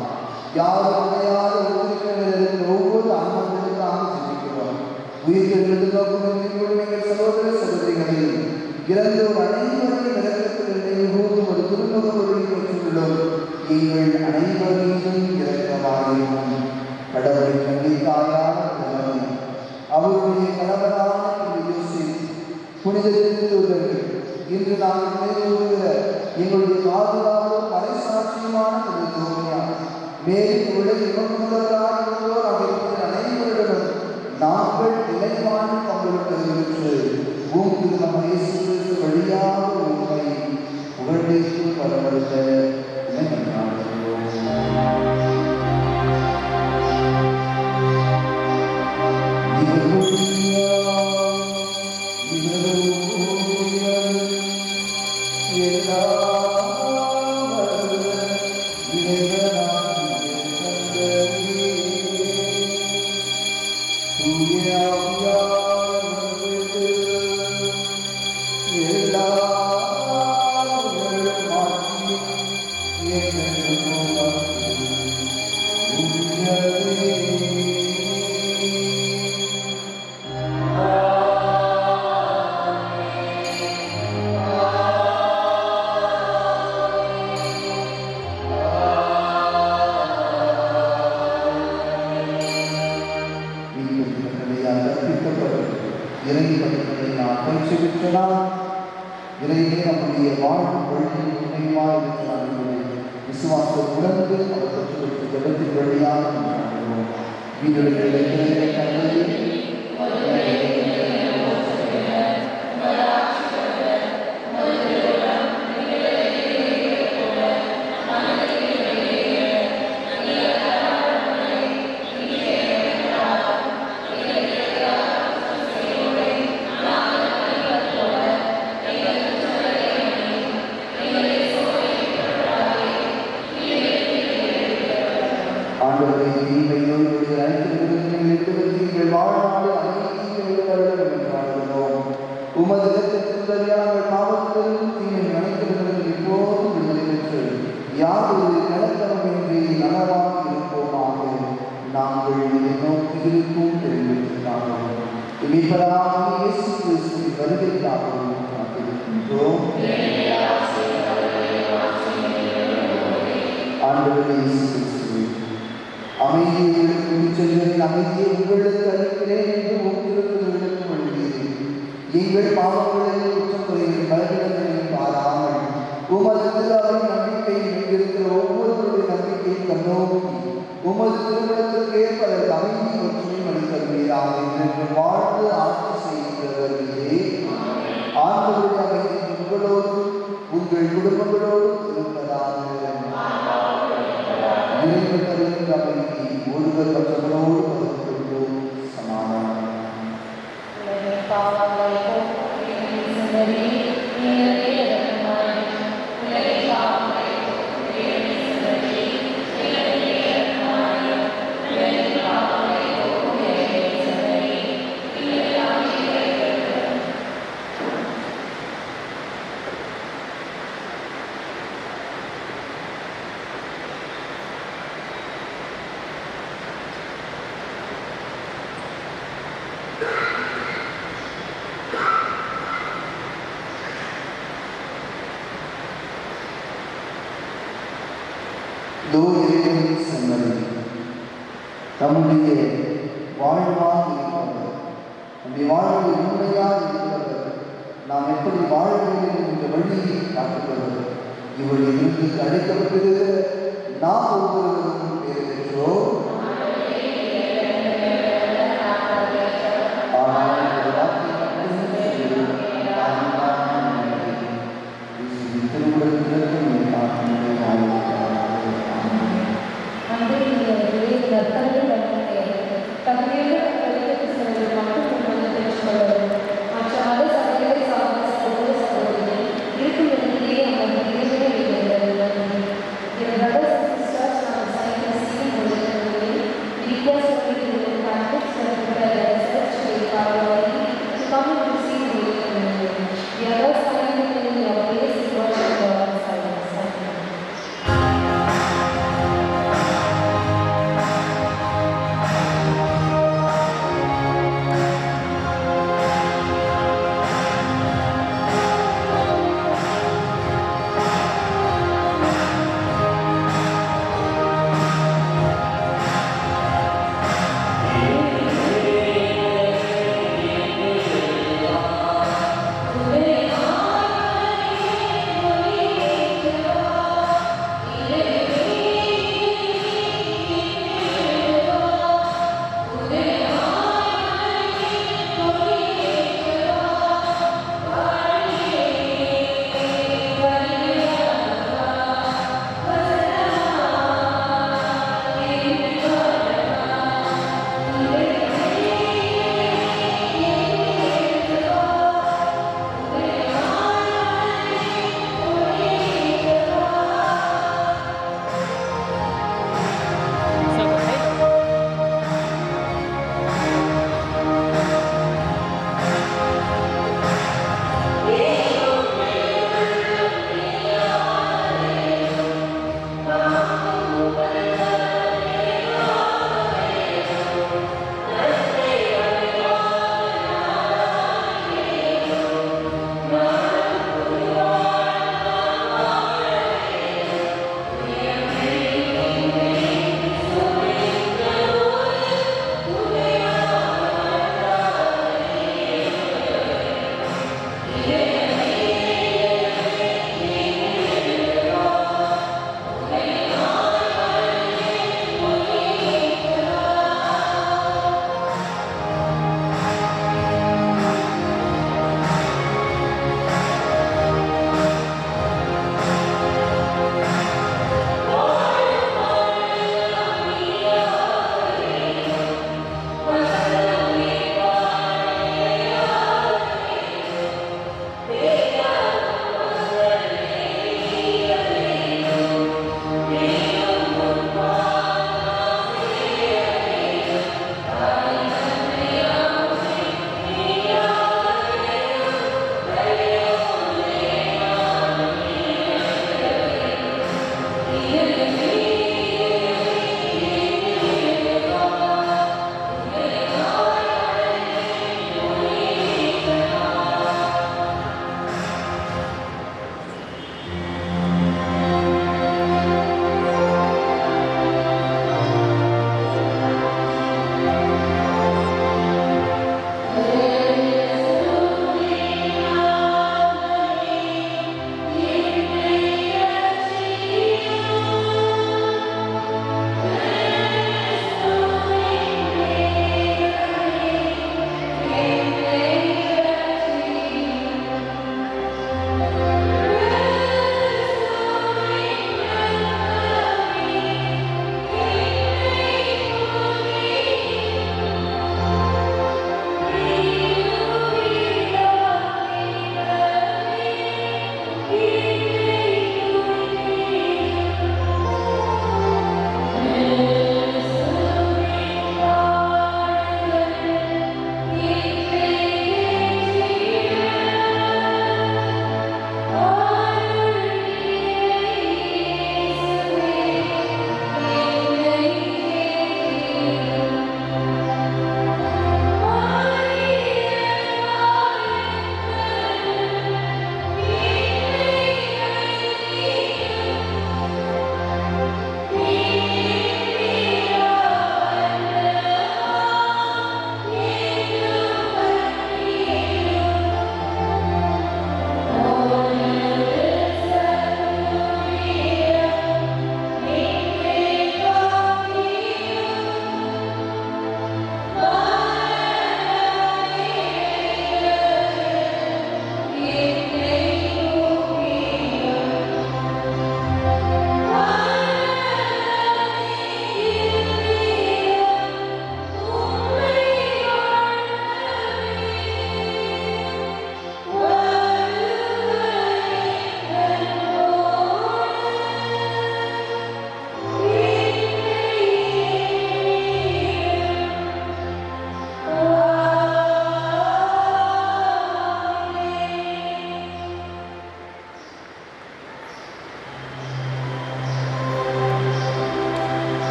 யாரும் உடையாத ஒவ்வொரு ஒவ்வொரு ஆன்மாக்களுக்காக சிந்திக்கிறோம். உயிர்கள் எங்கள் சகோதர சகோதரிகளையும் இறந்தோர் அனைவரையும் இறக்கத்தில் நினைவுகூர்ந்து ஒரு குடும்ப ஒருவரை பெற்றுள்ளோம். நீங்கள் அனைவரையும் இறக்கமாகும். கடவுளின் நம்பிக்கையான அவருடைய கணவரான யோசேப்பு புனித திருத்தூதர்கள் இன்று நாங்கள் நினைவுகூறுகிற எங்களுடைய பாதுகாப்பும் மறைசாட்சியுமான தோமியா மேலும் உலக முதல்வராக அவர்கள் அனைவரிடம் நாங்கள் நிலைமான பங்களுக்கு உங்களுக்கு நம்ம இயேசு வழியாக உண்மை புகழ்ந்து பரவடுத்த இறைவனே நம்முடைய வாழ்வு வழியில் உண்மையுமாக இருக்கிறார் என்பதை விசுவாசம் உணர்ந்து அவர் பெற்றுக்கொடுத்த ஜபத்தின் வழியாக உமது பாவத்திலிருந்து தீமை அனைத்திலிருந்து இப்போதும் விடுதலை பெற்று யாதொரு நிலத்தரமின்றி நலமாக இருப்போமாக நாங்கள் இதை நோக்கி இருக்கும் தெரிவித்திருக்கார்கள். இனிப்பதாக இயேசு கிறிஸ்துவின் வருகைக்காகவும் காத்திருக்கின்றோம். ஆண்டவரே இயேசு கிறிஸ்துவே, அமைதியை செல்வதின் அமைதியை உங்களுக்கு அளிக்கிறேன் என்று ஒப்புதலுக்கு வழங்கியது. எங்கள் பாவங்களையும் குற்றங்களையும் பலவீனங்களையும் பாராமல் உமது திருவிழாவின் நம்பிக்கையில் இருக்கிற ஒவ்வொருவருடைய நம்பிக்கையை கண்ணோக்கி உமது திருமணத்திற்கு ஏற்ப அமைதி ஒற்றுமை அளித்தருவீராக என்று வாழ்ந்து ஆட்சி செய்கிறவர்களே, ஆண்டவருடைய அமைதி உங்களோடு உங்கள் குடும்பங்களோடு இருப்பதாக. இறைவன் தருகின்ற அமைதி ஒருவர் மற்றவர்களோடு பகிர்ந்து சமாதானம். இதோ இறைவனின் செம்மறி நம்முடைய வாழ்வாக இருப்பவர், நம்முடைய வாழ்வில் உண்மையாக இருப்பவர், நாம் எப்படி வாழ வேண்டும் என்ற வழியை காட்டுபவர். இவருடைய விருந்துக்கு அழைக்கப்பட்டிருக்கிற நாம் ஒவ்வொருவரும் பேர் பெற்றோம். Brothers and sisters,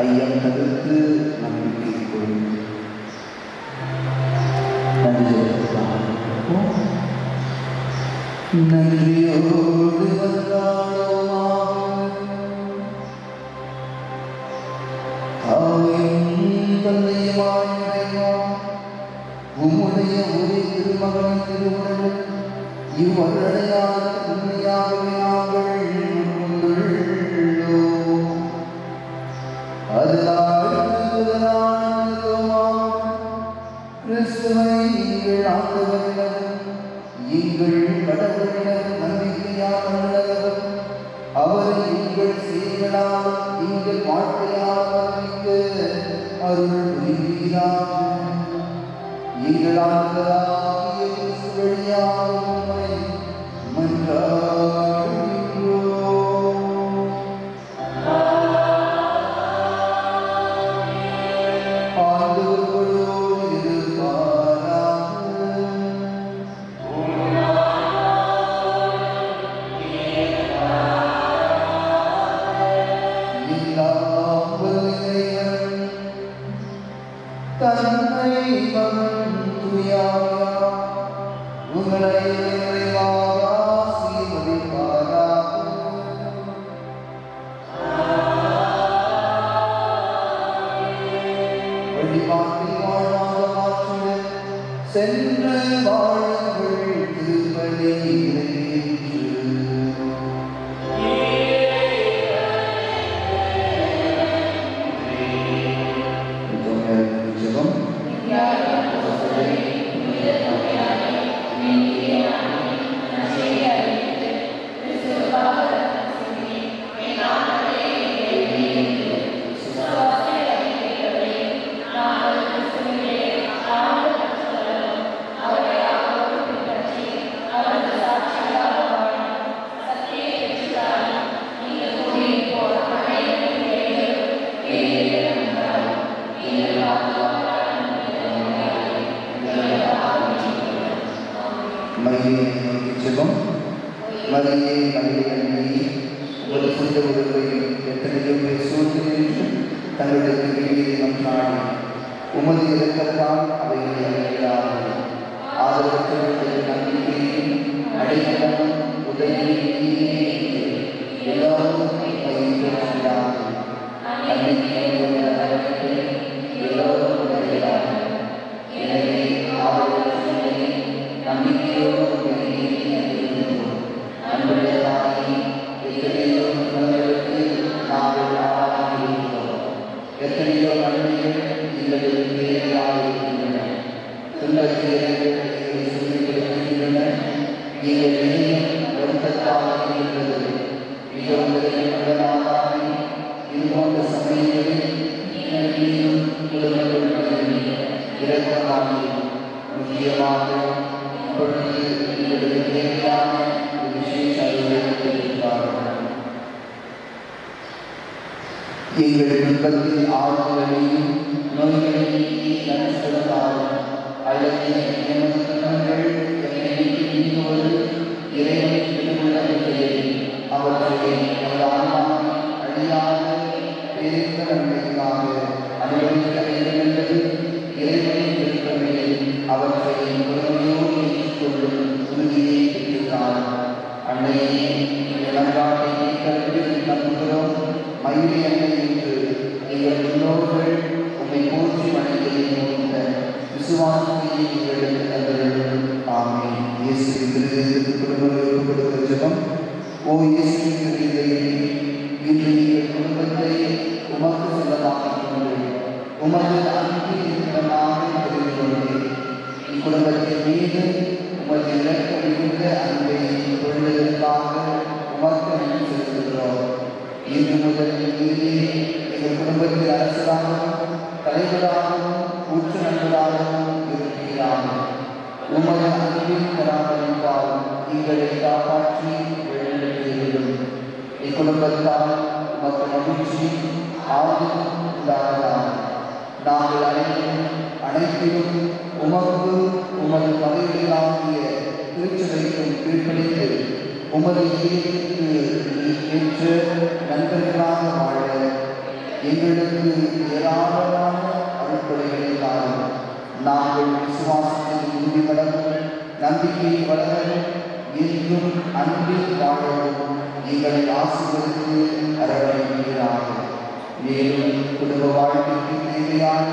ஐயம் தவிர்த்து நம்பிக்கை கொள். நன்றி. நன்றியோடு உம்முடைய ஒரே திருமகன் திருவுடல் இவ்வருடையான உண்மையாகவே நாங்கள் கொண்டுள்ளோம். அதனால் கிறிஸ்துவை எங்கள் ஆண்டவரிடம் எங்கள் கடவுளிடம் நம்பிக்கையாளர் அவரை எங்கள் செயல்களால் எங்கள் வாழ்க்கையால் அறிவிக்க அருள் புரிவீராக. எங்கள் ஆண்டவராகிய கிறிஸ்து வழியாக உம்மை மன்றாடுகிறோம். ஆண்டவரோடு இருப்பாராக. தன்னை மகன் துயாயா உங்களை நிறைவாக ஆசீர்வதிப்பாராக. வழிபாட்டில் வாழாத மாற்றிட சென்று வாழுங்கள் திருப்பதி நிறைவேற்று. மரியே ஜெபம். மரியே மரியே ஒரு சொந்த உறவையும் எத்தனையோ பேர் சூழ்நிலை தங்களுடைய வீதியிலும் நாடி உமது இரக்கத்தால் அவைகளை அறிகிறார்கள். ஆதரவற்றவர்களுடைய நம்பிக்கையும் அடைக்கலம் உதவியும் எல்லாரும் பயிற்சியார்கள். நம்பிக்கையுள்ள எல்லோரும் உதவுகிறார்கள். எனவே நம்பிக்கையோடு அன்புடைய தாயை எத்தனையோ குழந்தைகளுக்கு நாங்கள் ஆளாகியிருக்கிறோம். எத்தனையோ நன்மைகள் எங்களுக்கு தேவையாக இருக்கின்றன. துன்பத்திற்கு சொல்லிக் கொடுக்கின்றன. நீங்கள் இனியும் வருத்தத்தாக இருக்கின்றது. மிகவும் நல்லதாக இது போன்ற சமயங்களில் நீங்களும் குடும்பங்களுக்கு இரக்கமாக முக்கியமாக இப்பொழுது உங்களுக்கு தேவையான விசேஷ அறிவுரைகள். எங்கள் துன்பத்தில் ஆழ்வுகளையும் நோய்களையும் நன்செலுத்தாலும் அல்லது எமது துன்பங்கள் என்னை நீங்குவது இறைவன் திருவிழாவில்லை. அவற்றை எமது ஆன்மாவை அழியாத பேரித்த நன்மைக்காக அனுபவிக்க வேண்டும் என்பது இறைவனின் விருப்பமே. அவற்றை முழுமையோடு ஏற்றுக்கொள்ளும் உறுதியை பெற்றிருந்தார். அன்னையை இளங்காட்டை கருத்தில் நம்புகிறோம். மயூரி அன்னை என்று எங்கள் முன்னோர்கள் உம்மை போற்றி வணங்கியை நோக்கின விசுவாசத்தை எங்களுக்கு தந்தவர்கள். ஆமென். இயேசுவின் திருவிழாவிற்கு குடும்பங்களுக்கு கொடுத்த ஜெபம். ஓ இயேசுவின் திருவிழாவில் இன்று எங்கள் குடும்பத்தை உமக்கு சொந்தமாக்கிக் கொண்டு உமது அன்பின் நாளில் தெரிந்து இக்குடும்பத்தின் மீது உமது இலக்க மிகுந்த அன்பை கொள்வதற்காக உமக்கு நன்றி செலுத்துகிறோம். இன்று முதல் எங்கள் குடும்பத்தில் அரசராகவும் தலைவராகவும் ஊற்று நண்பராகவும் இருக்கிறார்கள். உமது அன்பின் பராமரிப்பால் எங்களை காப்பாற்றி வழிநடத்துகிறோம். இக்குடும்பத்தால் உமக்கு மகிழ்ச்சி ஆர்வம் உண்டாகலாம். நாங்கள் அனைத்திலும் உமக்கு உமது பதவிகளாகிய திருச்சபைக்கும் கீழ்ப்படிந்து உமது இதயத்திற்கு ஏற்ற நண்பர்களாக வாழ எங்களுக்கு ஏராளமான அருட்கொடைகளுக்காக நாங்கள் விசுவாசத்தில் உறுதி பெறவும் நம்பிக்கை வளரவும் என்றும் அன்பில் வாழவும் எங்களை ஆசீர்வதித்து அரவணைக்கிறார்கள். மேலும் குடும்ப வாழ்க்கைக்கு தேவையான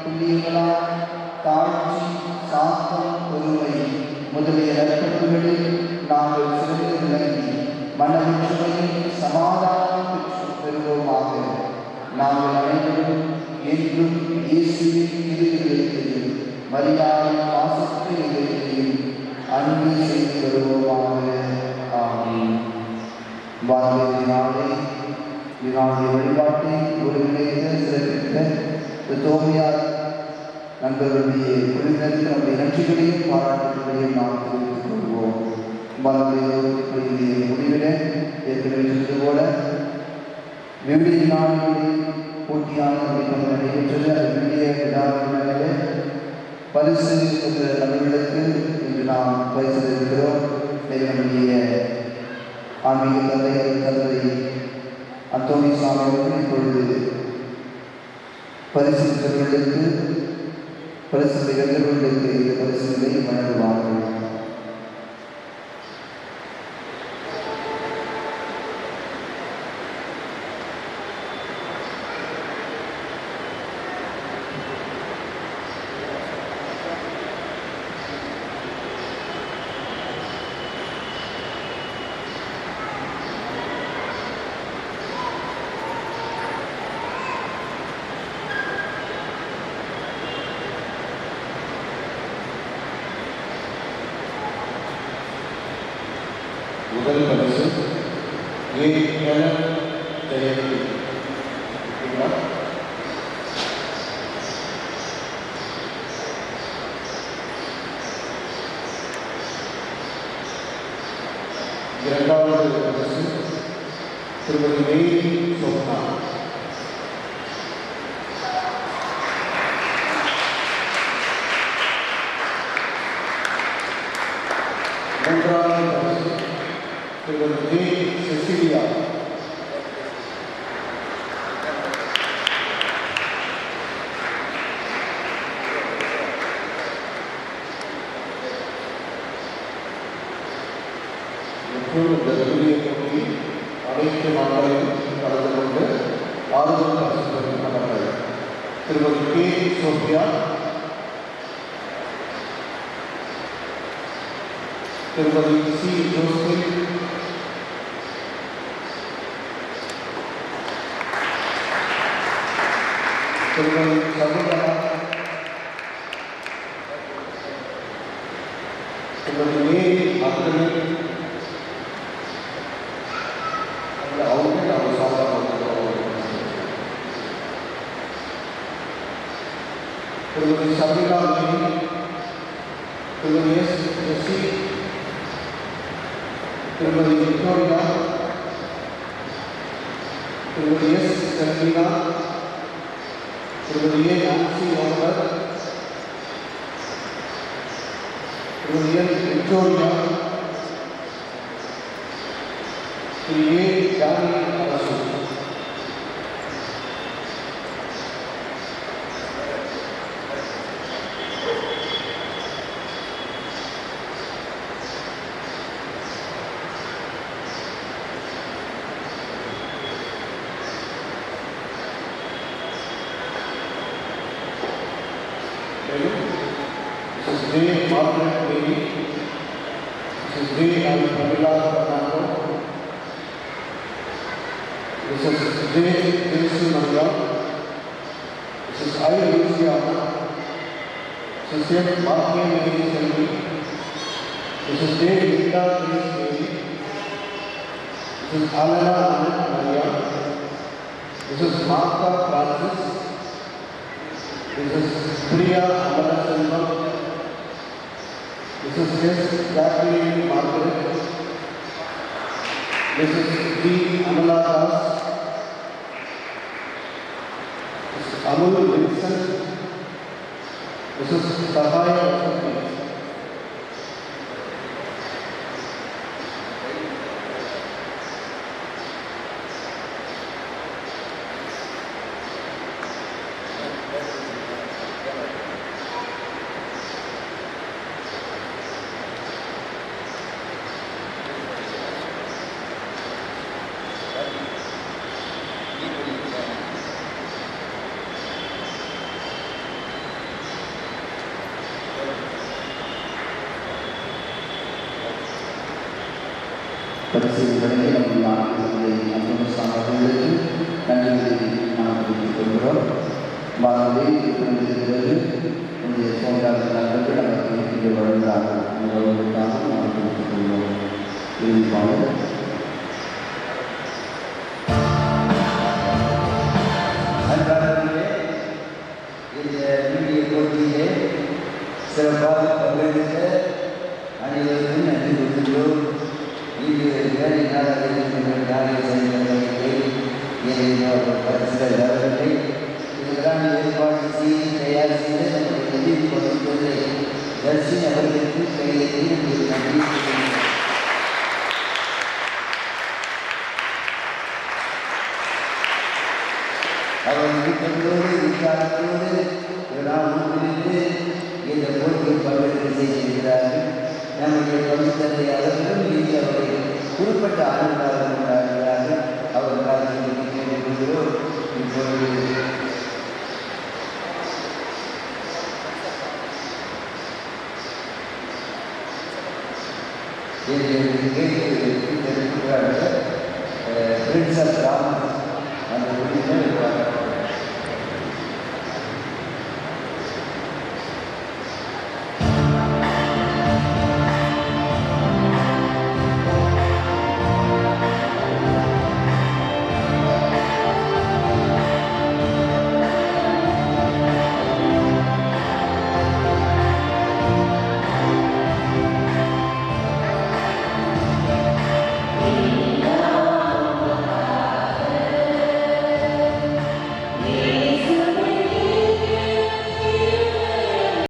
புள்ளிகளால் தாழ்ச்சி, சாந்தம், பொறுமை முதலிய நற்பண்புகளில் நாங்கள் சிறந்து விளங்கி மனவொற்றுமையில் சமாதானம் பெறுவோமாக. நாங்கள் அனைவரும் என்றும் இயேசுவின் இருதயத்தையும் மரியாதையின் வாசத்தை இதயத்தையும் அன்பு செய்து வருவோமாக. ஆமென். வார்த்தை வழிபாட்டை ஒருங்கிணைந்த சிறப்பித்த தோமையார் நண்பர்களுடைய குழுவினருக்கு நம்முடைய நன்றிகளையும் பாராட்டுகளையும் நாம் தெரிவித்துக் கொள்வோம். முடிவிட ஏற்கனவே சொன்னது போல விவிலிய நாடுகளில் போட்டியான நடைபெற்றது. அந்த விவிலிய விழாவினாலே பரிசு என்ற தமிழர்களுக்கு இன்று நாம் பரிசளிக்கிறோம். நம்முடைய ஆன்மீக தந்தை அந்தோணி சுவாமி அவர்கள் இப்பொழுது பரிசுகளுக்கு பரிசு வென்றவர்களுக்கு இந்த பரிசுகளை வழங்குவார்கள். முதல் பரிசு ஜெயந்தி. இரண்டாவது பரிசு திருமதி மேரி சோனா. மூன்றாவது பரிசு திருமதி செசிலியா. மற்றும் இந்த விவிலிய போட்டியில் அனைத்து மக்களையும் கலந்து கொண்டு ஆறுதல் பரிசு பெறுகிறார்கள். திருமதி கே சோபியா, திருமதி சி ஜோசப், திருமதி சகுந்தலா, திருமதி மேரி அக்னி. அவங்க நம்ம சாப்பிட திருமதி சபிலா, திருமதி எஸ் ஜெசி, திருமதி விக்டோரியா, திருமதி எஸ் செல்வினா, திருமதி ஏ நான்சி வாங்கர், திருமதி என் விக்டோரியா, திரு ஏ ஜானி அரசு. Mrs. J. Margaret Bailey, Mrs. J. and Pamela Fernando, Mrs. J. Tracy Maria, Mrs. I. Luciana, Mrs. F. Martin Mary Selvi, Mrs. J. Linda Grace Bailey, Mrs. Alana Annette Maria, Mrs. Martha Francis, Mrs. Priya Amala Selva, Mrs. S. Jacqueline Margaret, Mrs. D. Amala Das, Mrs. Amul Vincent, Mrs. Sahaya Vasanthi. பரிசீலனை வழங்கி நம்முடைய ஆண்டுகளை அப்துல்சாமி அவர்களுக்கு நன்றி நாம் தெரிவித்துக் கொள்கிறோம். வானொலி இருக்கிறது என்னுடைய சோதனை நண்பர்கள் நமக்கு இங்கே வழங்குகிறார்கள். அந்த வருவதற்காக நாம் தெரிவித்துக் கொள்கிறோம். இறுதிப்பாக அன்றாடத்திலே இந்த மீடிய போட்டியிலே சிறப்பாக பங்கெடுத்த அனைவருக்கும் நன்றி கூறுகிறோம். இது வேலை நாளில் நாளில் செய்தவர்களை பரிசுகளை இதெல்லாம் ஏற்பாடு செய்து தயார் செய்து நம்முடைய நிதி கொண்டிருப்பதை தர்ஷினி அவர்களுக்கு கையெழுத்தி நன்றி. அவர் வீட்டோடு விசாரத்தோடு ஒன்றிணைந்து இந்த போட்டியில் பங்கெடுத்து செய்திருக்கிறார்கள். நம்முடைய பங்கு தந்தை அவர்களும் இங்கே அவரை குறிப்பிட்ட ஆளுநராக கொண்டாடுகிறார்கள். அவர்களால் கேட்டுக்கொள்கிறோம். இப்பொழுது பிரின்ஸ் ஆஃப் ராமன் அந்த உறுப்பினர்